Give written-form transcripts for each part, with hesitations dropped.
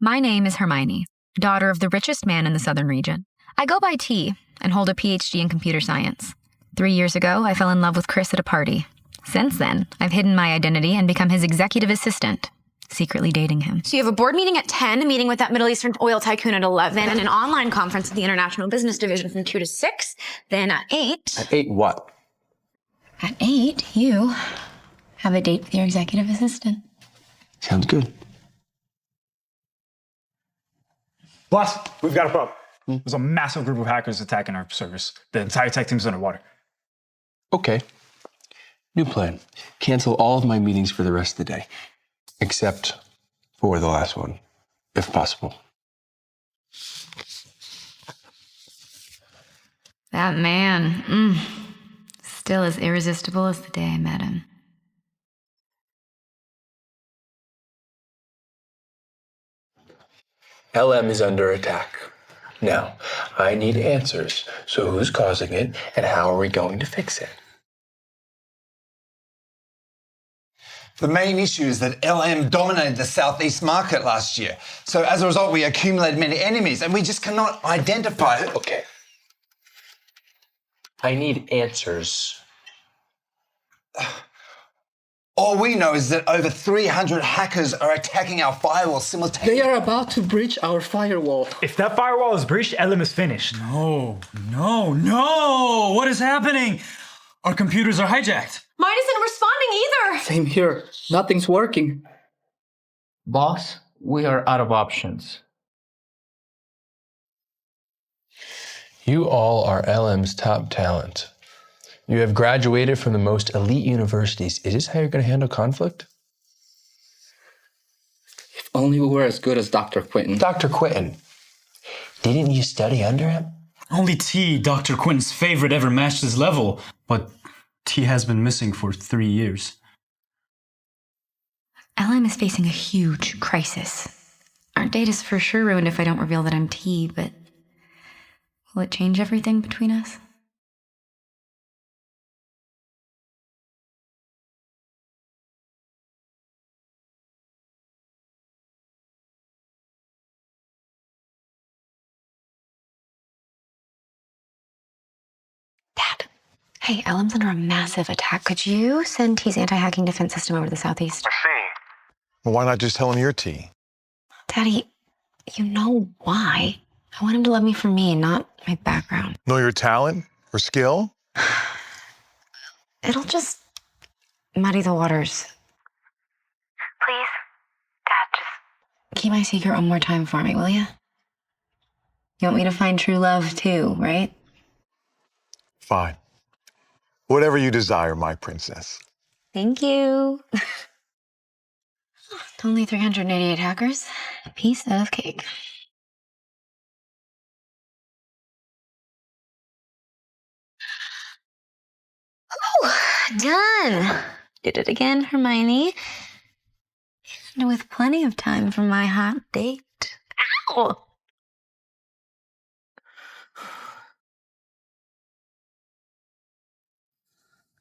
My name is Hermione, daughter of the richest man in the southern region. I go by T and hold a PhD in computer science. 3 years ago, I fell in love with Chris at a party. Since then, I've hidden my identity and become his executive assistant, secretly dating him. So you have a board meeting at 10, a meeting with that Middle Eastern oil tycoon at 11, and an online conference at the International Business Division from 2 to 6. Then at 8... At 8 what? At 8, you have a date with your executive assistant. Sounds good. Boss, we've got a problem. There's a massive group of hackers attacking our servers. The entire tech team's underwater. Okay. New plan. Cancel all of my meetings for the rest of the day. Except for the last one, if possible. That man, still as irresistible as the day I met him. LM is under attack. Now, I need answers. So who's causing it, and how are we going to fix it? The main issue is that LM dominated the Southeast market last year. So as a result, we accumulated many enemies, and we just cannot identify it. Okay. I need answers. All we know is that over 300 hackers are attacking our firewall simultaneously. They are about to breach our firewall. If that firewall is breached, LM is finished. No! What is happening? Our computers are hijacked. Mine isn't responding either! Same here. Nothing's working. Boss, we are out of options. You all are LM's top talent. You have graduated from the most elite universities. Is this how you're going to handle conflict? If only we were as good as Dr. Quinton. Dr. Quinton, didn't you study under him? Only T, Dr. Quinton's favorite, ever matched his level. But T has been missing for 3 years. LM is facing a huge crisis. Our date is for sure ruined if I don't reveal that I'm T, but will it change everything between us? Dad, hey, LM's under a massive attack. Could you send T's anti-hacking defense system over to the Southeast? I see. Well, why not just tell him you're T? Daddy, you know why. I want him to love me for me, not my background. Know your talent or skill? It'll just muddy the waters. Please, Dad, just keep my secret one more time for me, will you? You want me to find true love too, right? Fine. Whatever you desire, my princess. Thank you. Only 388 hackers. A piece of cake. Oh, done. Did it again, Hermione. And with plenty of time for my hot date. Ow!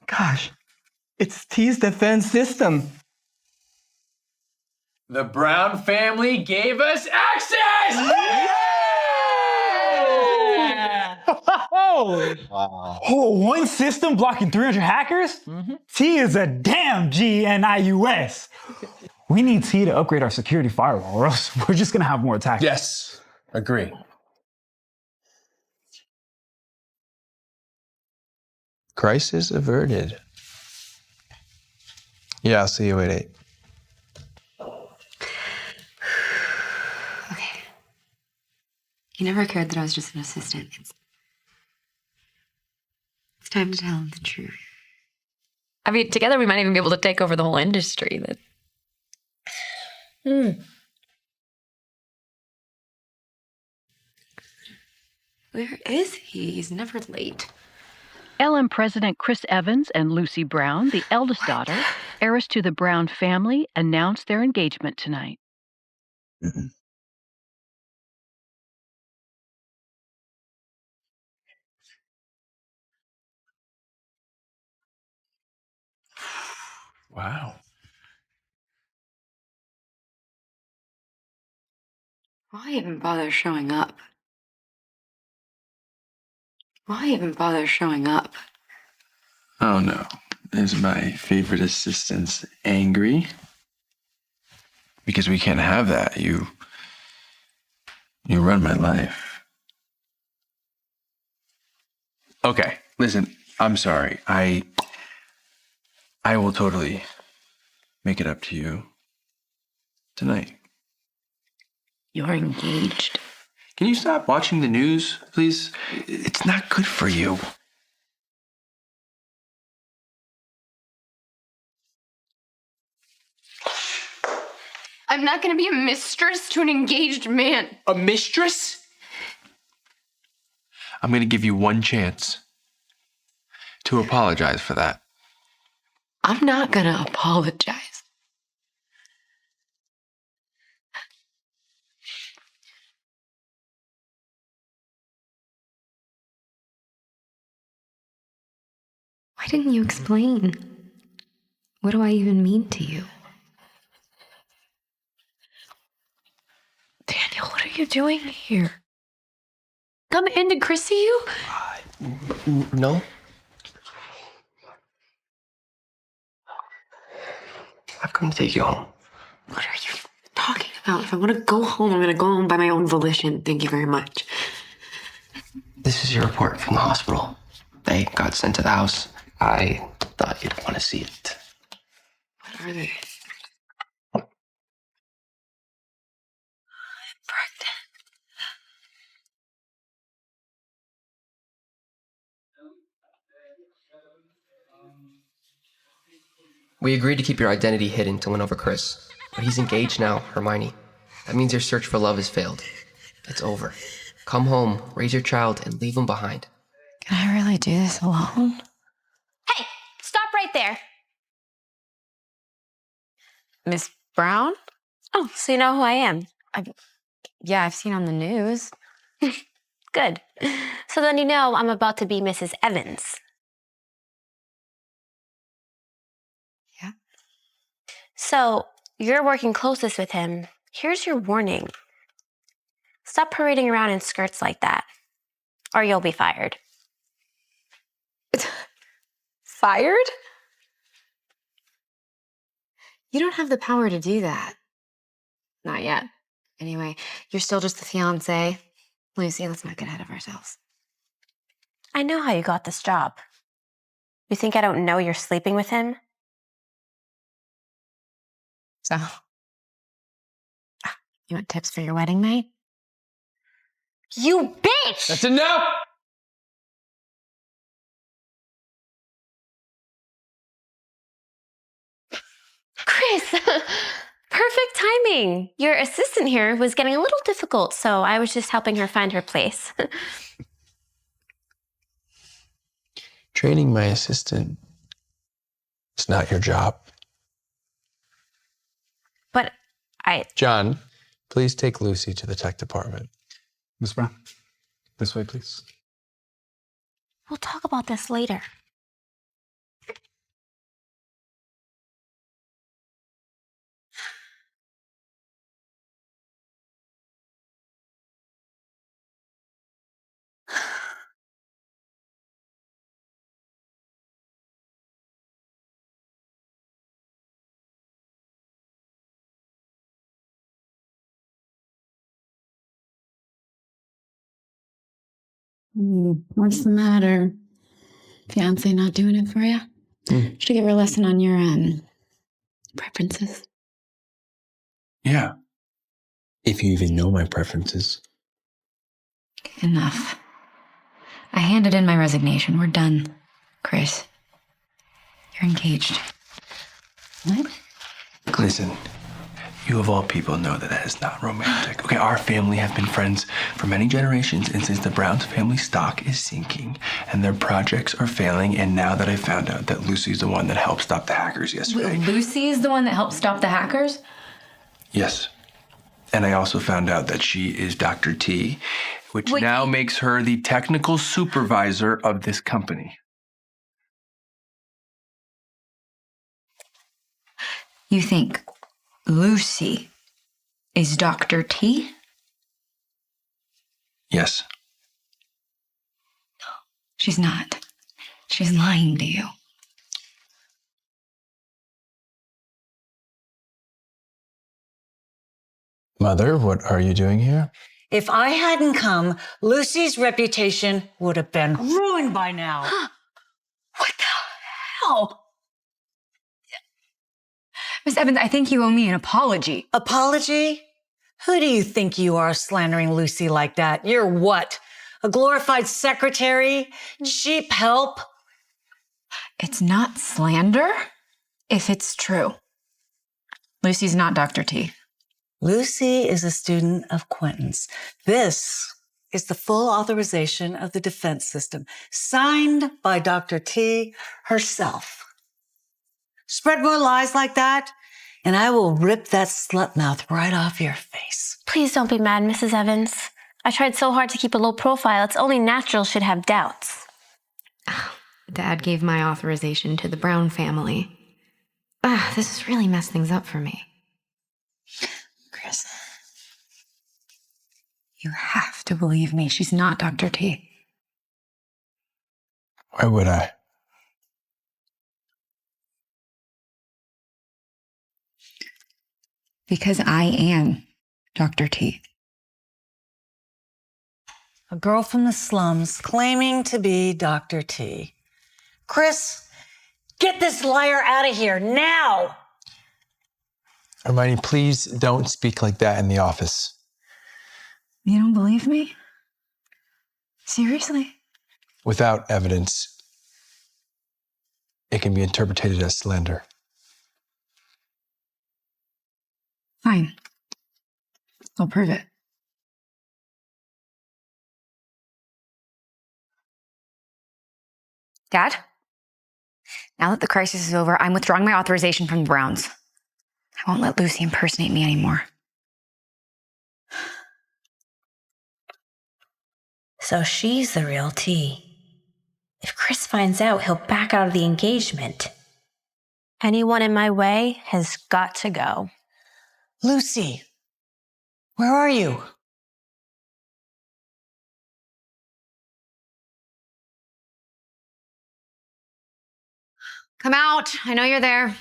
Gosh, it's T's defense system. The Brown family gave us access! Oh, one system blocking 300 hackers? T is a damn genius. We need T to upgrade our security firewall, or else we're just gonna have more attacks. Yes, agree. Crisis averted. Yeah, I'll see you at 8. Okay. You never cared that I was just an assistant. It's time to tell him the truth. I mean, together we might even be able to take over the whole industry. Where is he? He's never late. LM President Chris Evans and Lucy Brown, the eldest daughter, heiress to the Brown family, announced their engagement tonight. Wow. Why even bother showing up? Why even bother showing up? Oh no. Is my favorite assistant angry? Because we can't have that. You run my life. Okay, listen, I'm sorry. I will totally make it up to you tonight. You're engaged. Can you stop watching the news, please? It's not good for you. I'm not gonna be a mistress to an engaged man. A mistress? I'm gonna give you one chance to apologize for that. I'm not gonna apologize. Why didn't you explain? What do I even mean to you? Daniel, what are you doing here? Come in to Chris see you? No. I've come to take you home. What are you talking about? If I want to go home, I'm going to go home by my own volition. Thank you very much. This is your report from the hospital. They got sent to the house. I thought you'd want to see it. What are they? We agreed to keep your identity hidden to win over Chris. But he's engaged now, Hermione. That means your search for love has failed. It's over. Come home, raise your child, and leave him behind. Can I really do this alone? Hey, stop right there. Miss Brown? Oh, so you know who I am? I've seen on the news. Good. So then you know I'm about to be Mrs. Evans. Yeah. So you're working closest with him. Here's your warning. Stop parading around in skirts like that, or you'll be fired. Fired? You don't have the power to do that. Not yet. Anyway, you're still just the fiancé. Lucy, let's not get ahead of ourselves. I know how you got this job. You think I don't know you're sleeping with him? So, you want tips for your wedding night? You bitch! That's enough! Chris, perfect timing. Your assistant here was getting a little difficult, so I was just helping her find her place. Training my assistant is not your job. But John, please take Lucy to the tech department. Miss Brown, this way, please. We'll talk about this later. What's the matter? Fiance not doing it for you? Should I give her a lesson on your preferences? Yeah. If you even know my preferences. Enough. I handed in my resignation. We're done. Chris, you're engaged. What? Listen, you of all people know that that is not romantic. Okay, our family have been friends for many generations, and since the Browns family stock is sinking and their projects are failing, and now that I found out that Lucy's the one that helped stop the hackers yesterday. Lucy is the one that helped stop the hackers? Yes. And I also found out that she is Dr. T, which now makes her the technical supervisor of this company. You think Lucy is Dr. T? Yes. She's not. She's lying to you. Mother, what are you doing here? If I hadn't come, Lucy's reputation would have been ruined by now. What the hell? Miss Evans, I think you owe me an apology. Apology? Who do you think you are, slandering Lucy like that? You're what? A glorified secretary? Cheap help? It's not slander if it's true. Lucy's not Dr. T. Lucy is a student of Quentin's. This is the full authorization of the defense system, signed by Dr. T herself. Spread more lies like that, and I will rip that slut mouth right off your face. Please don't be mad, Mrs. Evans. I tried so hard to keep a low profile. It's only natural she'd have doubts. Dad gave my authorization to the Brown family. This has really messed things up for me. Chris, you have to believe me. She's not Dr. T. Why would I? Because I am Dr. T. A girl from the slums claiming to be Dr. T. Chris, get this liar out of here now! Hermione, please don't speak like that in the office. You don't believe me? Seriously? Without evidence, it can be interpreted as slander. Fine. I'll prove it. Dad? Now that the crisis is over, I'm withdrawing my authorization from the Browns. I won't let Lucy impersonate me anymore. So she's the real T. If Chris finds out, he'll back out of the engagement. Anyone in my way has got to go. Lucy, where are you? Come out. I know you're there.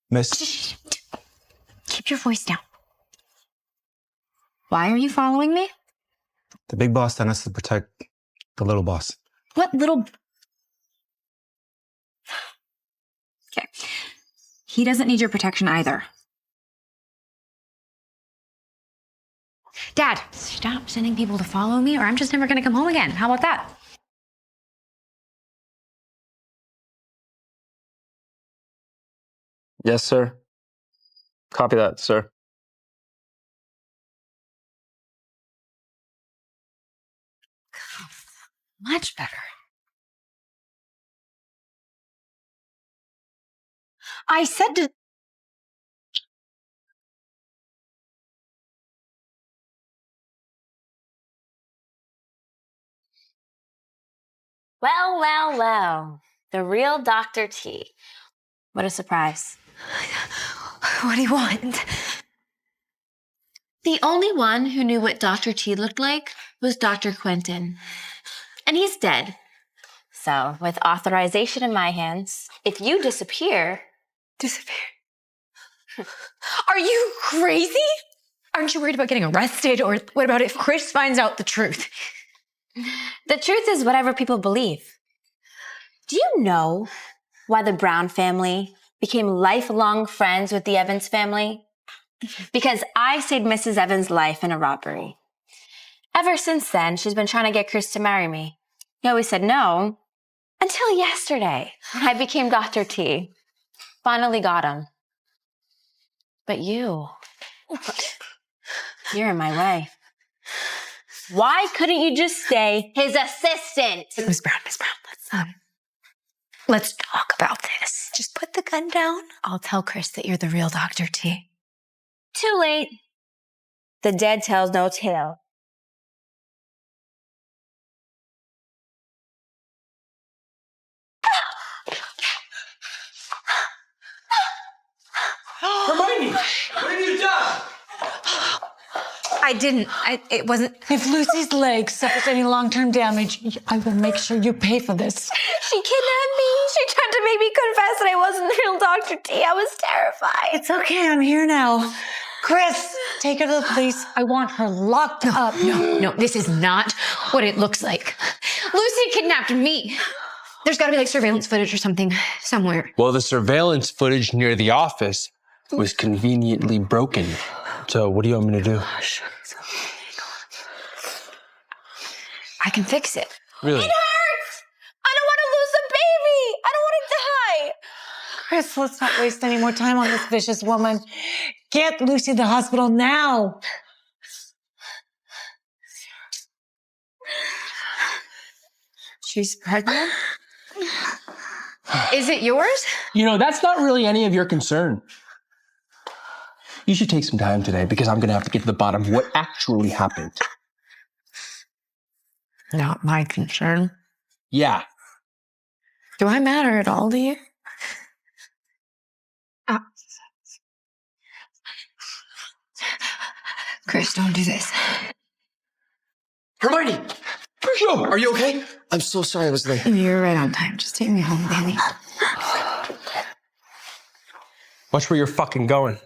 Miss, Keep your voice down. Why are you following me? The big boss sent us to protect the little boss. What little... Okay. He doesn't need your protection either. Dad, stop sending people to follow me or I'm just never going to come home again. How about that? Yes, sir. Copy that, sir. Much better. I said to... Well, well, well. The real Dr. T. What a surprise. What do you want? The only one who knew what Dr. T looked like was Dr. Quentin. And he's dead. So, with authorization in my hands, if you disappear... Disappear? Are you crazy? Aren't you worried about getting arrested? Or what about if Chris finds out the truth? The truth is whatever people believe. Do you know why the Brown family became lifelong friends with the Evans family? Because I saved Mrs. Evans' life in a robbery. Ever since then, she's been trying to get Chris to marry me. He always said no, until yesterday, when I became Dr. T. Finally got him. But you're in my way. Why couldn't you just stay his assistant? Miss Brown, let's talk about this. Just put the gun down. I'll tell Chris that you're the real Dr. T. Too late. The dead tells no tale. Hermione, what have you done? I didn't. It wasn't. If Lucy's leg suffers any long-term damage, I will make sure you pay for this. She kidnapped me. She tried to make me confess that I wasn't the real Dr. T. I was terrified. It's okay, I'm here now. Chris, take her to the police. I want her locked up. No, this is not what it looks like. Lucy kidnapped me. There's got to be like surveillance footage or something somewhere. Well, the surveillance footage near the office was conveniently broken. So what do you want me to do? I can fix it. Really? It hurts! I don't want to lose the baby! I don't want to die! Chris, let's not waste any more time on this vicious woman. Get Lucy to the hospital now. She's pregnant? Is it yours? You know, that's not really any of your concern. You should take some time today because I'm going to have to get to the bottom of what actually happened. Not my concern. Yeah. Do I matter at all to you? Chris, don't do this. Hermione! Are you okay? I'm so sorry I was late. You're right on time. Just take me home, Danny. Watch where you're fucking going.